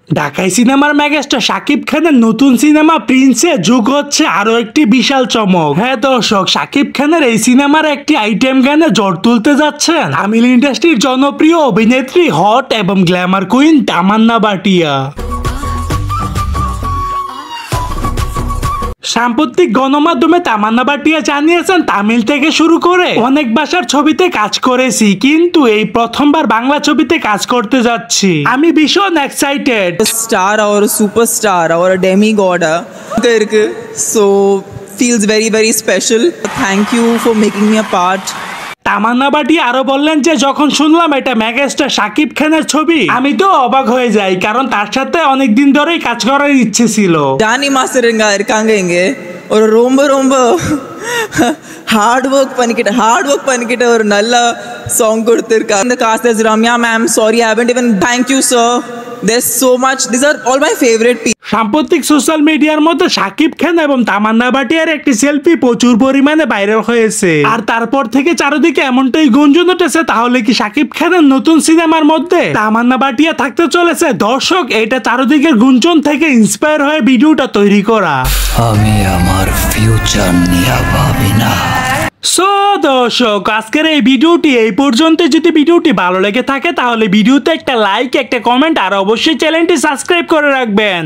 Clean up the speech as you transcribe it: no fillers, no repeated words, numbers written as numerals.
ঢাকাই সিনেমার মেগাস্টার শাকিব খানের নতুন সিনেমা প্রিন্সে যোগ হচ্ছে আরো একটি বিশাল চমক। হ্যাঁ দর্শক, শাকিব খানের এই সিনেমার একটি আইটেম গানে জ্বর তুলতে যাচ্ছেন তামিল ইন্ডাস্ট্রির জনপ্রিয় অভিনেত্রী হট এবং গ্ল্যামার কুইন তামান্না ভাটিয়া। সাম্প্রতিক গণমাধ্যমে তামান্না ভাটিয়া জানিয়েছেন, তামিল থেকে শুরু করে অনেক ভাষার ছবিতে কাজ করেছি, কিন্তু এই প্রথমবার বাংলা ছবিতে কাজ করতে যাচ্ছি। আমি ভীষণ এক্সাইটেড। स्टार और सुपरस्टार और डेमीगॉड करके सो feels very very special. Thank you for making me a part. Tamannaah Bhatia আরো বললেন যে যখন শুনলাম এটা মেগাস্টার শাকিব খানের ছবি, আমি তো অবাক হয়ে যাই, কারণ তার সাথে অনেকদিন ধরেই কাজ করার ইচ্ছে ছিল। Danny Masteranga இருக்காங்க ஒரு ரொம்ப ரொம்ப ஹார்ட் ஒர்க் பண்ணிக்கிட்ட ஒரு நல்ல சாங் கொடுத்திருக்காங்க. இந்த cost us Ramya ma'am, sorry I haven't even thank you sir. There's so much. These are all my favorite people. সাম্প্রতিক সোশ্যাল মিডিয়ার মধ্যে শাকিব খান এবং তামান্না ভাটিয়ার একটি সেলফি প্রচুর পরিমাণে ভাইরাল হয়েছে, আর তারপর থেকে চারিদিকে এমনটাই গুঞ্জন উঠেছে, তাহলে কি শাকিব খানের নতুন সিনেমার মধ্যে তামান্না ভাটিয়া থাকতে চলেছে? দর্শক, এটা চারিদিকের গুঞ্জন থেকে ইন্সপায়ার হয়ে ভিডিওটা তৈরি করা। আমি আমার ফিউচার নিয়ে ভাবি না। সো দর্শক, আজকের এই ভিডিওটি এই পর্যন্ত। যদি ভিডিওটি ভালো লেগে থাকে তাহলে ভিডিওতে একটা লাইক, একটা কমেন্ট আর অবশ্যই চ্যানেলটি সাবস্ক্রাইব করে রাখবেন।